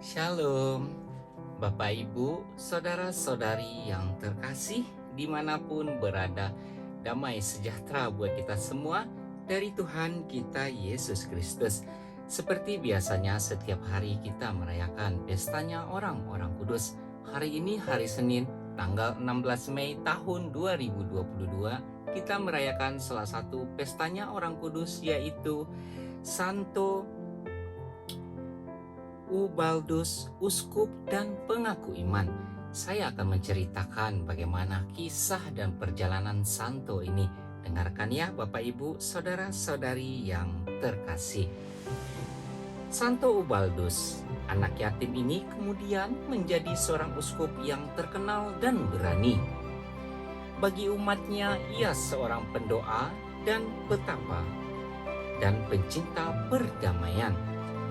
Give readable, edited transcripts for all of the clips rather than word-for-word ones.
Shalom, Bapak Ibu, saudara-saudari yang terkasih dimanapun berada. Damai sejahtera buat kita semua dari Tuhan kita Yesus Kristus. Seperti biasanya setiap hari kita merayakan pestanya orang-orang kudus. Hari ini hari Senin, tanggal 16 Mei tahun 2022, kita merayakan salah satu pestanya orang kudus, yaitu Santo Ubaldus, uskup dan pengaku iman. Saya akan menceritakan bagaimana kisah dan perjalanan Santo ini. Dengarkan ya Bapak Ibu, saudara-saudari yang terkasih. Santo Ubaldus, anak yatim ini kemudian menjadi seorang uskup yang terkenal dan berani. Bagi umatnya, ia seorang pendoa dan petapa dan pencinta perdamaian.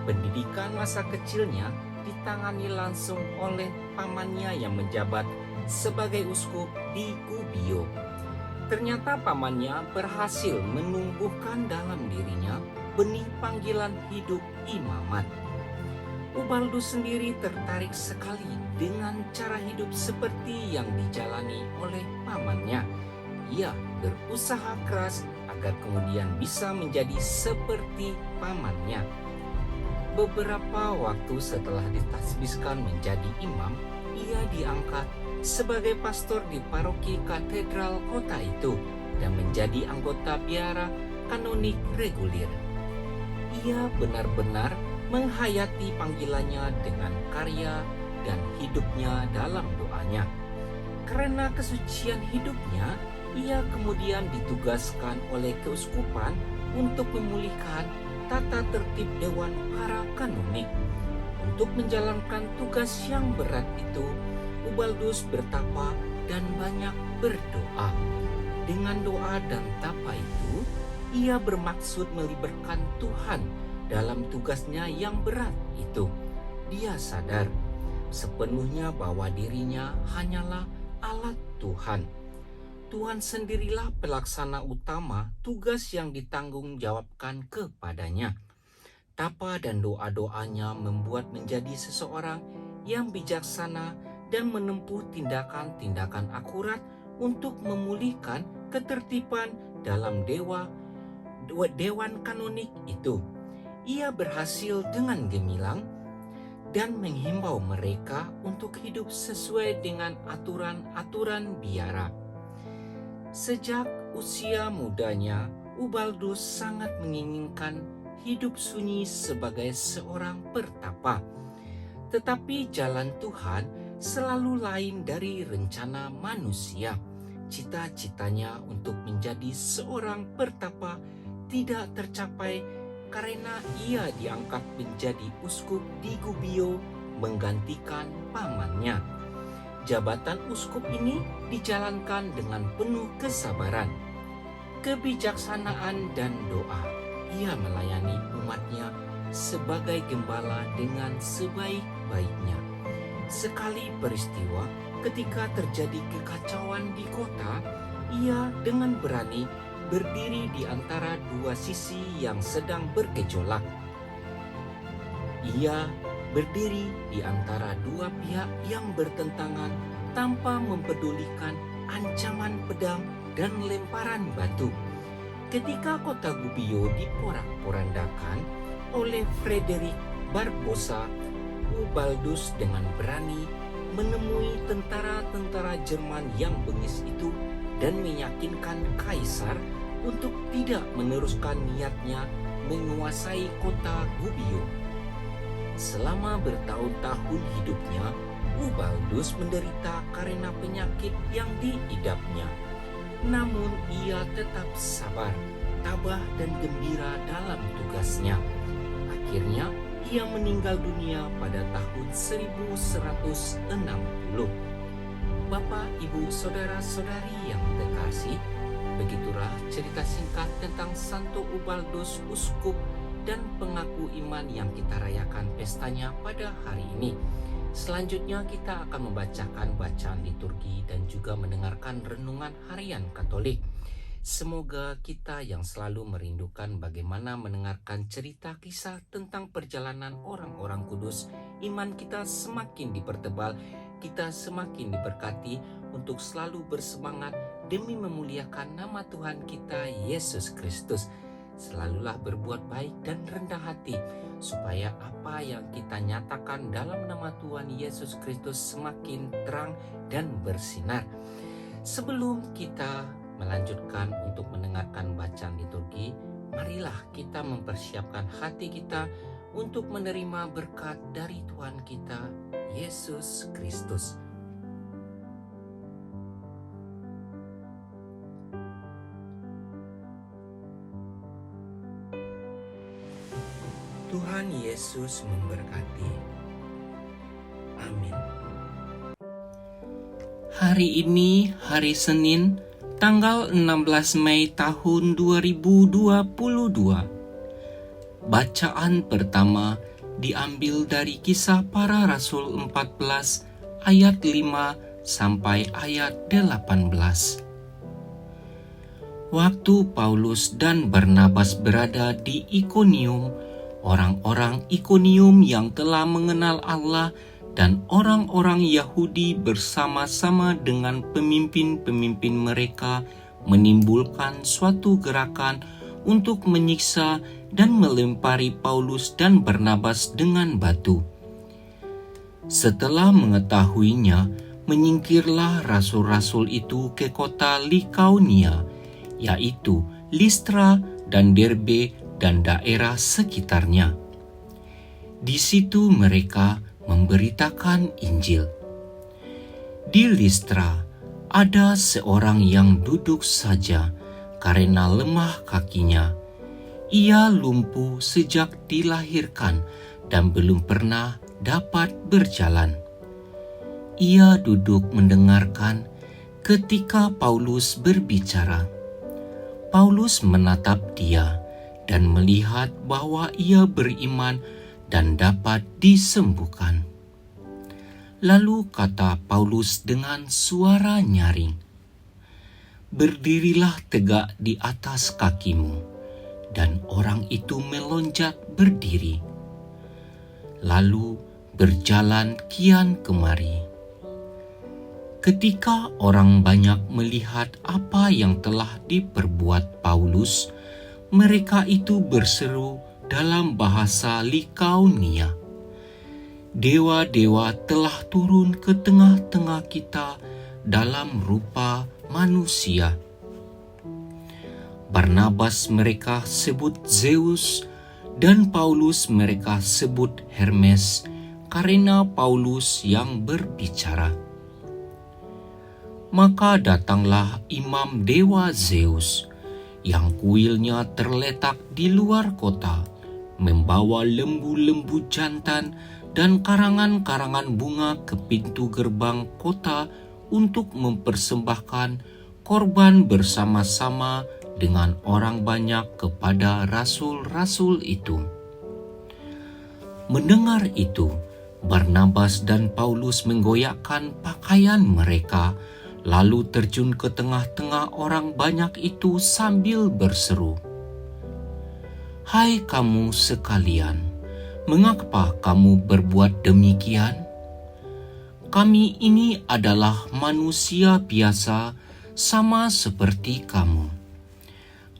Pendidikan masa kecilnya ditangani langsung oleh pamannya yang menjabat sebagai uskup di Gubbio. Ternyata pamannya berhasil menumbuhkan dalam dirinya benih panggilan hidup imamat. Ubaldus sendiri tertarik sekali dengan cara hidup seperti yang dijalani oleh pamannya. Ia berusaha keras agar kemudian bisa menjadi seperti pamannya. Beberapa waktu setelah ditasbiskan menjadi imam, ia diangkat sebagai pastor di paroki katedral kota itu dan menjadi anggota biara kanonik reguler. Ia benar-benar menghayati panggilannya dengan karya dan hidupnya dalam doanya. Karena kesucian hidupnya, ia kemudian ditugaskan oleh keuskupan untuk memulihkan tata tertib Dewan para Kanonik. Untuk menjalankan tugas yang berat itu, Ubaldus bertapa dan banyak berdoa. Dengan doa dan tapa itu, ia bermaksud melibatkan Tuhan dalam tugasnya yang berat itu. Dia sadar sepenuhnya bahwa dirinya hanyalah alat Tuhan. Tuhan sendirilah pelaksana utama tugas yang ditanggungjawabkan kepadanya. Tapa dan doa-doanya membuat menjadi seseorang yang bijaksana dan menempuh tindakan-tindakan akurat untuk memulihkan ketertiban dalam Dewan Kanonik itu. Ia berhasil dengan gemilang dan menghimbau mereka untuk hidup sesuai dengan aturan-aturan biara. Sejak usia mudanya, Ubaldus sangat menginginkan hidup sunyi sebagai seorang pertapa. Tetapi jalan Tuhan selalu lain dari rencana manusia. Cita-citanya untuk menjadi seorang pertapa tidak tercapai karena ia diangkat menjadi uskup di Gubbio menggantikan pamannya. Jabatan uskup ini dijalankan dengan penuh kesabaran, kebijaksanaan dan doa. Ia melayani umatnya sebagai gembala dengan sebaik-baiknya. Sekali peristiwa ketika terjadi kekacauan di kota, ia dengan berani berdiri di antara dua sisi yang sedang bergejolak. Ia berdiri di antara dua pihak yang bertentangan tanpa mempedulikan ancaman pedang dan lemparan batu. Ketika kota Gubbio diporak-porandakan oleh Frederick Barbarossa, Ubaldus dengan berani menemui tentara-tentara Jerman yang bengis itu dan meyakinkan kaisar untuk tidak meneruskan niatnya menguasai kota Gubbio. Selama bertahun-tahun hidupnya, Ubaldus menderita karena penyakit yang diidapnya. Namun ia tetap sabar, tabah dan gembira dalam tugasnya. Akhirnya ia meninggal dunia pada tahun 1160. Bapak, Ibu, saudara-saudari yang terkasih, begitulah cerita singkat tentang Santo Ubaldus, uskup dan pengaku iman yang kita rayakan pestanya pada hari ini. Selanjutnya kita akan membacakan bacaan liturgi dan juga mendengarkan renungan harian Katolik. Semoga kita yang selalu merindukan bagaimana mendengarkan cerita kisah tentang perjalanan orang-orang kudus iman kita semakin dipertebal, kita semakin diberkati untuk selalu bersemangat demi memuliakan nama Tuhan kita Yesus Kristus. Selalulah berbuat baik dan rendah hati, supaya apa yang kita nyatakan dalam nama Tuhan Yesus Kristus semakin terang dan bersinar. Sebelum kita melanjutkan untuk mendengarkan bacaan liturgi, marilah kita mempersiapkan hati kita untuk menerima berkat dari Tuhan kita Yesus Kristus. Tuhan Yesus memberkati. Amin. Hari ini hari Senin, tanggal 16 Mei tahun 2022. Bacaan pertama diambil dari Kisah Para Rasul 14 ayat 5 sampai ayat 18. Waktu Paulus dan Barnabas berada di Ikonium, orang-orang Ikonium yang telah mengenal Allah dan orang-orang Yahudi bersama-sama dengan pemimpin-pemimpin mereka menimbulkan suatu gerakan untuk menyiksa dan melempari Paulus dan Barnabas dengan batu. Setelah mengetahuinya, menyingkirlah rasul-rasul itu ke kota Likaonia, yaitu Listra dan Derbe dan daerah sekitarnya. Di situ mereka memberitakan Injil. Di Listra ada seorang yang duduk saja karena lemah kakinya. Ia lumpuh sejak dilahirkan dan belum pernah dapat berjalan. Ia duduk mendengarkan ketika Paulus berbicara. Paulus menatap dia dan melihat bahwa ia beriman dan dapat disembuhkan. Lalu kata Paulus dengan suara nyaring, "Berdirilah tegak di atas kakimu." Dan orang itu melonjak berdiri, lalu berjalan kian kemari. Ketika orang banyak melihat apa yang telah diperbuat Paulus, mereka itu berseru dalam bahasa Likaonia, "Dewa-dewa telah turun ke tengah-tengah kita dalam rupa manusia." Barnabas mereka sebut Zeus dan Paulus mereka sebut Hermes, karena Paulus yang berbicara. Maka datanglah imam dewa Zeus, yang kuilnya terletak di luar kota, membawa lembu-lembu jantan dan karangan-karangan bunga ke pintu gerbang kota untuk mempersembahkan korban bersama-sama dengan orang banyak kepada rasul-rasul itu. Mendengar itu, Barnabas dan Paulus menggoyahkan pakaian mereka, lalu terjun ke tengah-tengah orang banyak itu sambil berseru, "Hai kamu sekalian, mengapa kamu berbuat demikian? Kami ini adalah manusia biasa sama seperti kamu.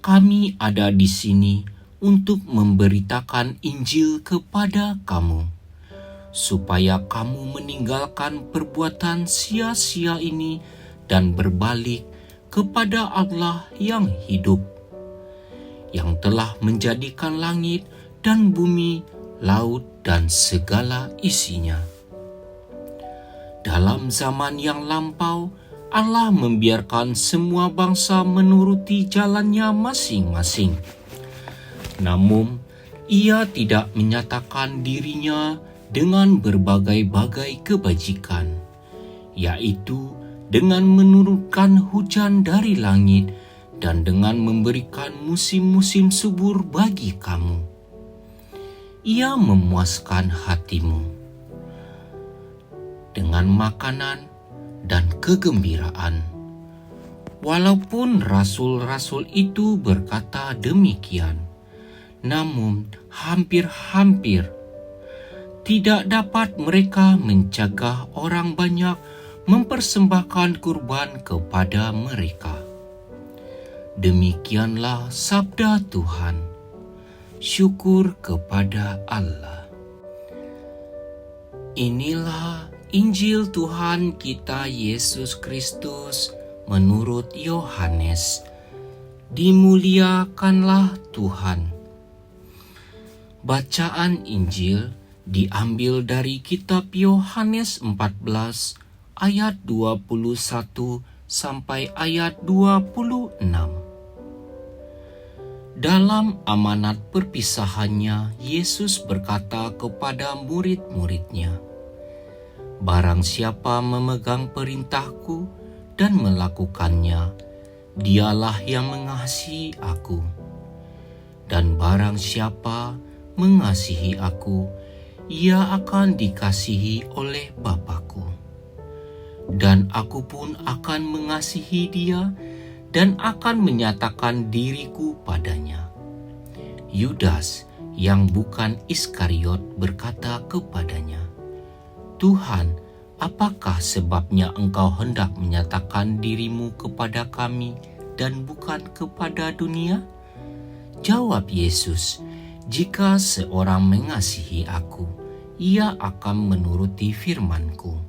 Kami ada di sini untuk memberitakan Injil kepada kamu, supaya kamu meninggalkan perbuatan sia-sia ini dan berbalik kepada Allah yang hidup, yang telah menjadikan langit dan bumi, laut dan segala isinya. Dalam zaman yang lampau, Allah membiarkan semua bangsa menuruti jalannya masing-masing. Namun, Ia tidak menyatakan dirinya dengan berbagai-bagai kebajikan, yaitu dengan menurunkan hujan dari langit dan dengan memberikan musim-musim subur bagi kamu. Ia memuaskan hatimu dengan makanan dan kegembiraan. Walaupun rasul-rasul itu berkata demikian, namun hampir-hampir tidak dapat mereka mencegah orang banyak mempersembahkan kurban kepada mereka. Demikianlah sabda Tuhan. Syukur kepada Allah. Inilah Injil Tuhan kita Yesus Kristus menurut Yohanes. Dimuliakanlah Tuhan. Bacaan Injil diambil dari kitab Yohanes 14 ayat 21 sampai ayat 26. Dalam amanat perpisahannya, Yesus berkata kepada murid-muridnya, "Barang siapa memegang perintahku dan melakukannya, dialah yang mengasihi aku. Dan barang siapa mengasihi aku, ia akan dikasihi oleh Bapa-Ku. Dan aku pun akan mengasihi dia dan akan menyatakan diriku padanya." Yudas yang bukan Iskariot berkata kepadanya, "Tuhan, apakah sebabnya engkau hendak menyatakan dirimu kepada kami dan bukan kepada dunia?" Jawab Yesus, "Jika seorang mengasihi aku, ia akan menuruti firman-Ku.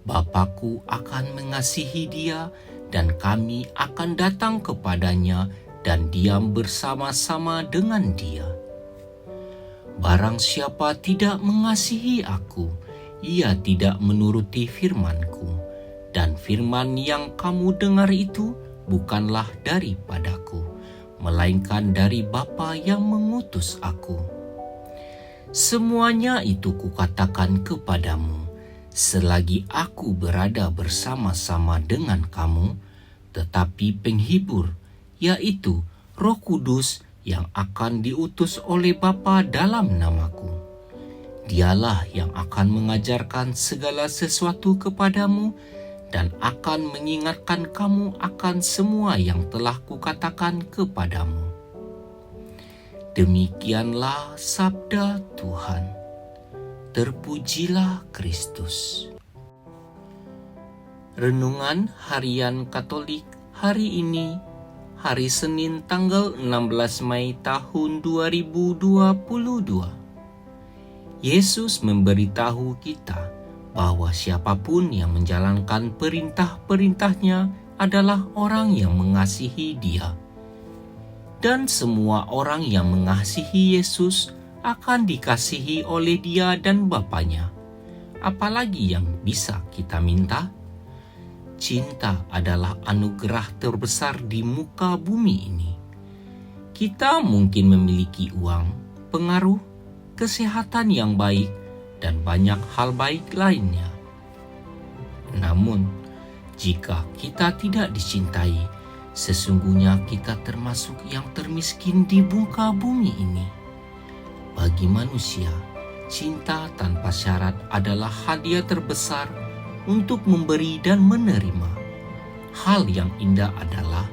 Bapa-Ku akan mengasihi dia dan kami akan datang kepadanya dan diam bersama-sama dengan dia. Barang siapa tidak mengasihi aku, ia tidak menuruti firman-Ku, dan firman yang kamu dengar itu bukanlah daripadaku, melainkan dari Bapa yang mengutus aku. Semuanya itu kukatakan kepadamu, selagi aku berada bersama-sama dengan kamu, tetapi penghibur, yaitu Roh Kudus yang akan diutus oleh Bapa dalam namaku, dialah yang akan mengajarkan segala sesuatu kepadamu dan akan mengingatkan kamu akan semua yang telah kukatakan kepadamu." Demikianlah sabda Tuhan. Terpujilah Kristus. Renungan Harian Katolik hari ini, hari Senin tanggal 16 Mei tahun 2022. Yesus memberitahu kita bahwa siapapun yang menjalankan perintah-perintahnya adalah orang yang mengasihi Dia. Dan semua orang yang mengasihi Yesus akan dikasihi oleh Dia dan Bapanya. Apalagi yang bisa kita minta? Cinta adalah anugerah terbesar di muka bumi ini. Kita mungkin memiliki uang, pengaruh, kesehatan yang baik, dan banyak hal baik lainnya. Namun, jika kita tidak dicintai, sesungguhnya kita termasuk yang termiskin di muka bumi ini. Bagi manusia, cinta tanpa syarat adalah hadiah terbesar untuk memberi dan menerima. Hal yang indah adalah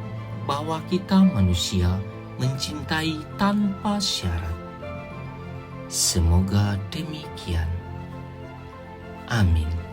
bahwa kita manusia mencintai tanpa syarat. Semoga demikian. Amin.